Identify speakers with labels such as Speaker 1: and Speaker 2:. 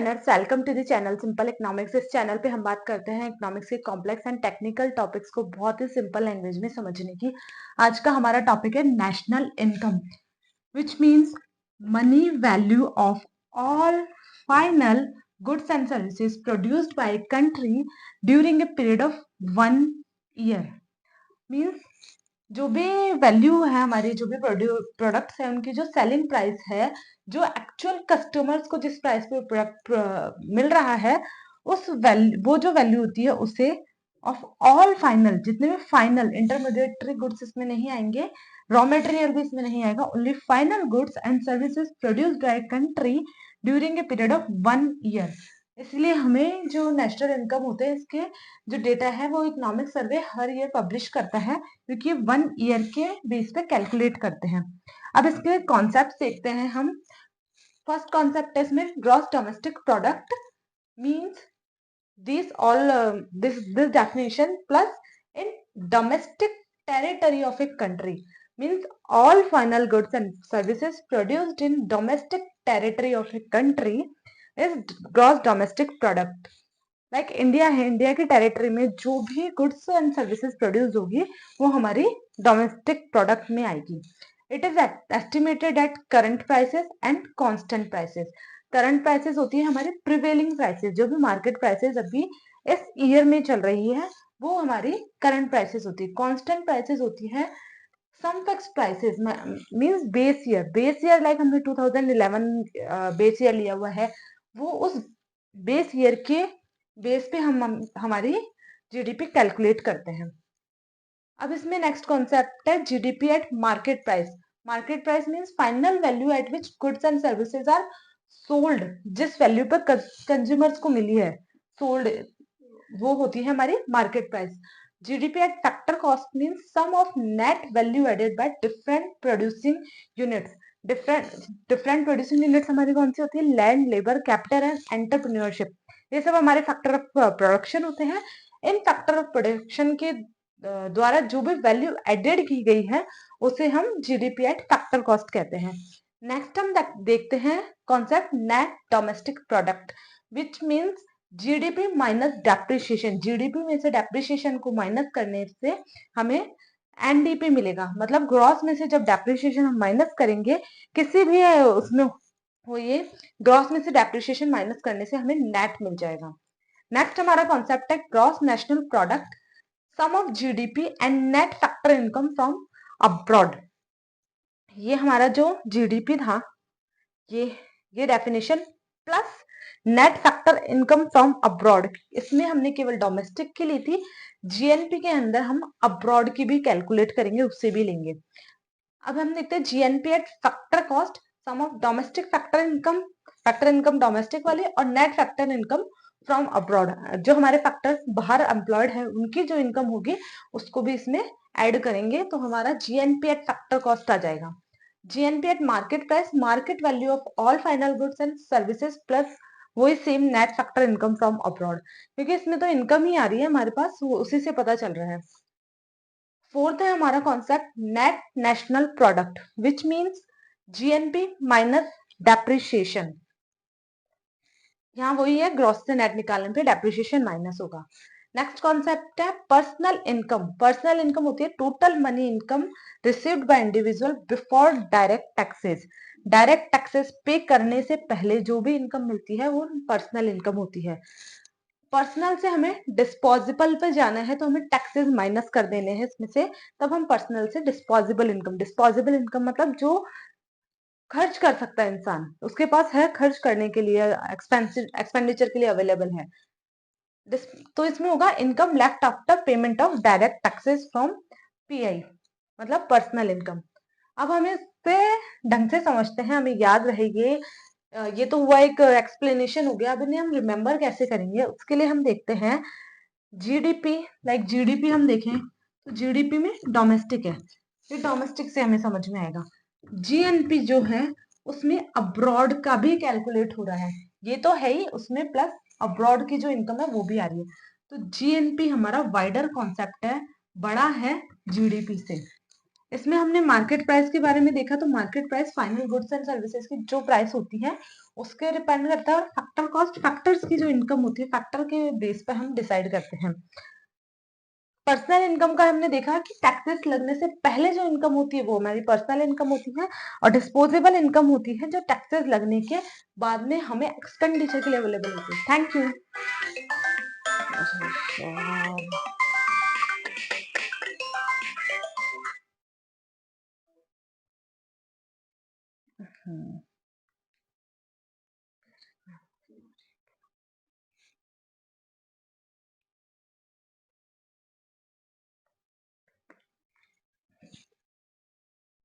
Speaker 1: Learners, welcome to the channel simple economics. इस चैनल पे हम बात करते हैं इकोनॉमिक्स के कॉम्प्लेक्स एंड टेक्निकल टॉपिक्स को बहुत ही सिंपल लैंग्वेज में समझने की। आज का हमारा टॉपिक है national income, which means money value of all final goods and services produced by country during a period of 1 year. Means जो भी वैल्यू है हमारी, जो भी प्रोडक्ट्स है, उनकी जो सेलिंग प्राइस है, जो एक्चुअल कस्टमर्स को जिस प्राइस पे प्रोडक्ट मिल रहा है, उस वैल्यू, वो जो वैल्यू होती है उसे ऑफ ऑल फाइनल, जितने भी फाइनल इंटरमीडिएटरी गुड्स इसमें नहीं आएंगे, रॉ मटेरियल भी इसमें नहीं आएगा, only final goods and services produced by country during a period of 1 year. इसलिए हमें जो नेशनल इनकम होते हैं, इसके जो डेटा है वो इकोनॉमिक सर्वे हर ईयर पब्लिश करता है, क्योंकि 1 ईयर के बेस पे कैलकुलेट करते हैं। अब इसके कॉन्सेप्ट देखते हैं हम। फर्स्ट कॉन्सेप्ट है इसमें gross domestic product, means this all this definition plus in domestic territory of a country, means all final goods and services produced in domestic territory of a country is gross domestic product. Like India है, India की territory में जो भी goods and services produce होगी वो हमारी domestic product में आएगी। It is estimated at current prices and constant prices. Current prices होती है हमारी प्रिवेलिंग प्राइसेस, जो भी मार्केट प्राइसेस अभी इस ईयर में चल रही है वो हमारी करंट प्राइसेस होती है। कांस्टेंट प्राइसेस होती है some fixed prices, means base year like हमने 2011 बेस ईयर लिया हुआ है, वो उस बेस ईयर के बेस पे हम हमारी जीडीपी कैलकुलेट करते हैं। अब इसमें नेक्स्ट कॉन्सेप्ट है GDP at market price. Market price means final value at which goods and services are sold, जिस वैल्यू पर कंज्यूमर्स को मिली है सोल्ड, वो होती है हमारी market price. GDP at factor cost means sum of net value added by different producing units. Different producing units हमारी कौन सी होती है? Land, labour, capital and entrepreneurship. ये सब हमारे फैक्टर ऑफ प्रोडक्शन होते हैं। इन फैक्टर ऑफ प्रोडक्शन के द्वारा जो भी वैल्यू एडेड की गई है उसे हम जीडीपी एट फैक्टर कॉस्ट कहते हैं। नेक्स्ट हम देखते हैं concept net domestic product, which means GDP minus depreciation. GDP में से डेप्रिसिएशन को माइनस करने से हमें एनडीपी मिलेगा, मतलब ग्रॉस में से जब डेप्रिसिएशन हम माइनस करेंगे, किसी भी उसमें हो, ये ग्रॉस में से डेप्रिसिएशन माइनस करने से हमें नेट मिल जाएगा। नेक्स्ट हमारा कॉन्सेप्ट है gross national product, sum of GDP and net factor income from abroad. ये हमारा जो जीडीपी था, ये definition plus net factor income from abroad, इसमें हमने केवल डोमेस्टिक की ली थी, जीएनपी के अंदर हम अब्रॉड की भी कैलकुलेट करेंगे, उससे भी लेंगे। अब हम देखते हैं GNP at factor cost, sum of domestic factor income domestic वाले और net factor income from abroad, जो हमारे फैक्टर्स बाहर एम्प्लॉयड है उनकी जो इनकम होगी उसको भी इसमें ऐड करेंगे, तो हमारा जीएनपी एट फैक्टर कॉस्ट आ जाएगा। GNP at market price, market value of all final goods and services plus वही same net factor income from abroad, क्योंकि इसमें तो इनकम ही आ रही है हमारे पास, वो उसी से पता चल रहा है। फोर्थ है हमारा concept net national product, which means GNP minus depreciation. यहाँ वही है, ग्रॉस से नेट निकालने पे डेप्रिसिएशन माइनस होगा। नेक्स्ट कॉन्सेप्ट है पर्सनल इनकम। पर्सनल इनकम होती है total money income received by individual before direct taxes. Direct taxes पे करने से पहले जो भी इनकम मिलती है वो पर्सनल इनकम होती है। पर्सनल से हमें डिस्पोजेबल पे जाना है, तो हमें टैक्सेस माइनस कर देने हैं इसमें से, तब हम पर्सनल से डिस्पोजेबल इनकम मतलब जो खर्च कर सकता है इंसान, उसके पास है, खर्च करने के लिए, एक्सपेंडिचर के लिए अवेलेबल है, तो इसमें होगा income left after payment of direct taxes from pi, मतलब पर्सनल इनकम। अब हमें इससे ढंग से समझते हैं, हमें याद रहेगी। ये तो हुआ एक एक्सप्लेनेशन हो गया, अब इन्हें हम रिमेम्बर कैसे करेंगे, उसके लिए हम देखते हैं जीडीपी। लाइक जीडीपी हम देखें तो जीडीपी में डोमेस्टिक है, ये डोमेस्टिक से हमें समझ में आएगा। जीएनपी जो है उसमें अब्रॉड का भी कैलकुलेट हो रहा है, ये तो है ही, उसमें प्लस अब्रॉड की जो इनकम है वो भी आ रही है, तो जीएनपी हमारा वाइडर कॉन्सेप्ट है, बड़ा है जीडीपी से। इसमें हमने मार्केट प्राइस के बारे में देखा, तो market price final goods and services की जो प्राइस होती है उसके डिपेंड करता है। और फैक्टर कॉस्ट फैक्टर्स की जो इनकम होती है, फैक्टर के बेस पर हम डिसाइड करते हैं। पर्सनल इनकम का हमने देखा कि टैक्सेस लगने से पहले जो इनकम होती है वो हमारी पर्सनल इनकम होती है, और डिस्पोजेबल इनकम होती है जो टैक्सेस लगने के बाद में हमें एक्सपेंडिचर के लिए अवेलेबल होती है। Thank you.